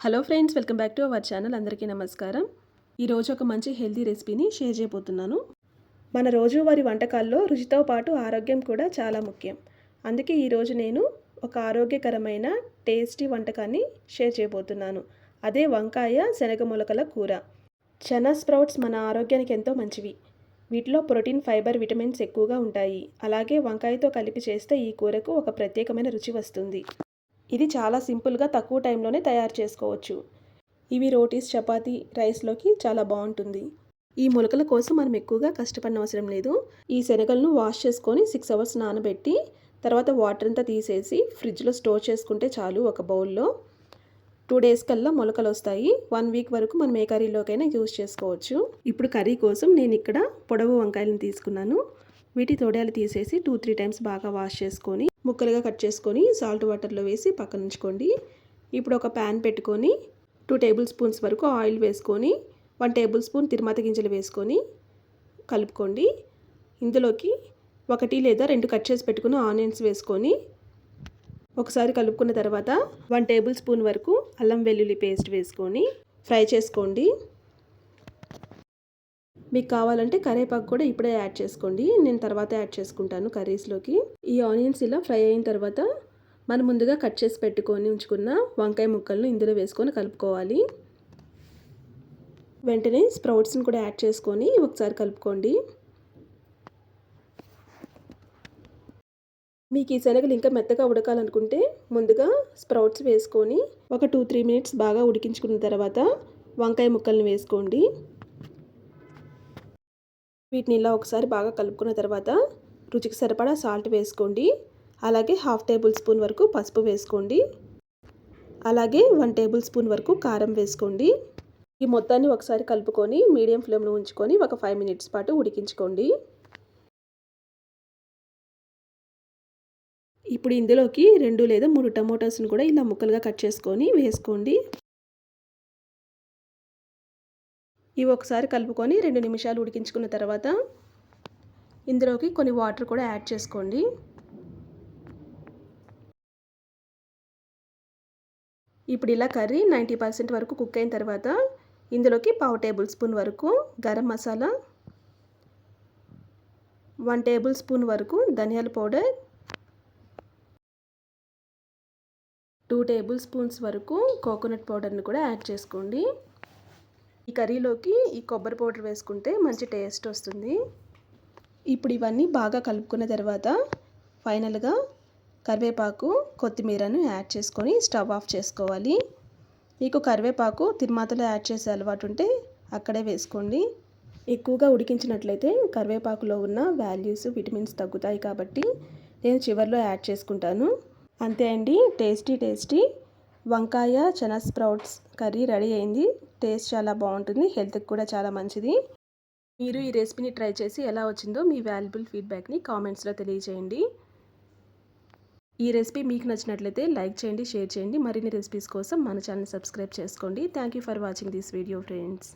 Hello friends, welcome back to our channel. అందరికీ నమస్కారం. ఈరోజు ఒక మంచి హెల్తీ రెసిపీని షేర్ చేయబోతున్నాను. మన రోజువారీ వంటకాల్లో రుచితో పాటు ఆరోగ్యం కూడా చాలా ముఖ్యం. అందుకే ఈరోజు నేను ఒక ఆరోగ్యకరమైన టేస్టీ వంటకాన్ని షేర్ చేయబోతున్నాను. అదే వంకాయ శనగ మొలకల కూర. చనా స్ప్రౌట్స్ మన ఆరోగ్యానికి ఎంతో మంచివి. వీటిలో ప్రోటీన్, ఫైబర్, విటమిన్స్ ఎక్కువగా ఉంటాయి. అలాగే వంకాయతో కలిపి చేస్తే ఈ కూరకు ఒక ప్రత్యేకమైన రుచి వస్తుంది. ఇది చాలా సింపుల్గా తక్కువ టైంలోనే తయారు చేసుకోవచ్చు. ఇవి రోటీస్, చపాతీ, రైస్లోకి చాలా బాగుంటుంది. ఈ మొలకల కోసం మనం ఎక్కువగా కష్టపడిన అవసరం లేదు. ఈ శనగలను వాష్ చేసుకొని 6 అవర్స్ నానబెట్టి తర్వాత వాటర్ అంతా తీసేసి ఫ్రిడ్జ్లో స్టోర్ చేసుకుంటే చాలు. ఒక బౌల్లో 2 డేస్ కల్లా మొలకలు వస్తాయి. 1 వీక్ వరకు మనం ఏ కర్రీలోకైనా యూజ్ చేసుకోవచ్చు. ఇప్పుడు కర్రీ కోసం నేను ఇక్కడ పొడవు వంకాయలను తీసుకున్నాను. వీటి తొడాలు తీసేసి 2-3 టైమ్స్ బాగా వాష్ చేసుకొని ముక్కలుగా కట్ చేసుకొని సాల్ట్ వాటర్లో వేసి పక్కన ఉంచుకోండి. ఇప్పుడు ఒక ప్యాన్ పెట్టుకొని 2 టేబుల్ స్పూన్స్ వరకు ఆయిల్ వేసుకొని 1 టేబుల్ స్పూన్ తిరుమత గింజలు వేసుకొని కలుపుకోండి. ఇందులోకి 1 లేదా 2 కట్ చేసి పెట్టుకున్న ఆనియన్స్ వేసుకొని ఒకసారి కలుపుకున్న తర్వాత 1 టేబుల్ స్పూన్ వరకు అల్లం వెల్లుల్లి పేస్ట్ వేసుకొని ఫ్రై చేసుకోండి. మీకు కావాలంటే కరివేపాకు కూడా ఇప్పుడే యాడ్ చేసుకోండి. నేను తర్వాత యాడ్ చేసుకుంటాను కర్రీస్లోకి. ఈ ఆనియన్స్ ఇలా ఫ్రై అయిన తర్వాత మనం ముందుగా కట్ చేసి పెట్టుకొని ఉంచుకున్న వంకాయ ముక్కలను ఇందులో వేసుకొని కలుపుకోవాలి. వెంటనే స్ప్రౌట్స్ని కూడా యాడ్ చేసుకొని ఒకసారి కలుపుకోండి. మీకు ఈ శనగలు ఇంకా మెత్తగా ఉడకాలనుకుంటే ముందుగా స్ప్రౌట్స్ వేసుకొని ఒక 2-3 మినిట్స్ బాగా ఉడికించుకున్న తర్వాత వంకాయ ముక్కల్ని వేసుకోండి. వీటిని ఇలా ఒకసారి బాగా కలుపుకున్న తర్వాత రుచికి సరిపడా సాల్ట్ వేసుకోండి. అలాగే 1/2 టేబుల్ స్పూన్ వరకు పసుపు వేసుకోండి. అలాగే 1 టేబుల్ స్పూన్ వరకు కారం వేసుకోండి. ఈ మొత్తాన్ని ఒకసారి కలుపుకొని మీడియం ఫ్లేమ్లో ఉంచుకొని ఒక 5 మినిట్స్ పాటు ఉడికించుకోండి. ఇప్పుడు ఇందులోకి 2 లేదా 3 టమోటాస్ని కూడా ఇలా ముక్కలుగా కట్ చేసుకొని వేసుకోండి. ఇవి ఒకసారి కలుపుకొని 2 నిమిషాలు ఉడికించుకున్న తర్వాత ఇందులోకి కొన్ని వాటర్ కూడా యాడ్ చేసుకోండి. ఇప్పుడు ఇలా కర్రీ 90% వరకు కుక్ అయిన తర్వాత ఇందులోకి 1/2 టేబుల్ స్పూన్ వరకు గరం మసాలా, 1 టేబుల్ స్పూన్ వరకు ధనియాల పౌడర్, 2 టేబుల్ స్పూన్స్ వరకు కోకోనట్ పౌడర్ని కూడా యాడ్ చేసుకోండి. ఈ కర్రీలోకి ఈ కొబ్బరి పౌడర్ వేసుకుంటే మంచి టేస్ట్ వస్తుంది. ఇప్పుడు ఇవన్నీ బాగా కలుపుకున్న తర్వాత ఫైనల్గా కరివేపాకు, కొత్తిమీరను యాడ్ చేసుకొని స్టవ్ ఆఫ్ చేసుకోవాలి. మీకు కరివేపాకు తిరుమాతలో యాడ్ చేసే అలవాటు ఉంటే అక్కడే వేసుకోండి. ఎక్కువగా ఉడికించినట్లయితే కరివేపాకులో ఉన్న వాల్యూస్, విటమిన్స్ తగ్గుతాయి కాబట్టి నేను చివరిలో యాడ్ చేసుకుంటాను. అంతే అండి, టేస్టీ వంకాయ చనా స్ప్రౌట్స్ కర్రీ రెడీ అయింది. టేస్ట్ చాలా బాగుంటుంది, హెల్త్కి కూడా చాలా మంచిది. మీరు ఈ రెసిపీని ట్రై చేసి ఎలా వచ్చిందో మీ వాల్యుబుల్ ఫీడ్బ్యాక్ని కామెంట్స్లో తెలియజేయండి. ఈ రెసిపీ మీకు నచ్చినట్లయితే లైక్ చేయండి, షేర్ చేయండి. మరిన్ని రెసిపీస్ కోసం మన ఛానల్ సబ్స్క్రైబ్ చేసుకోండి. Thank you for watching this video friends.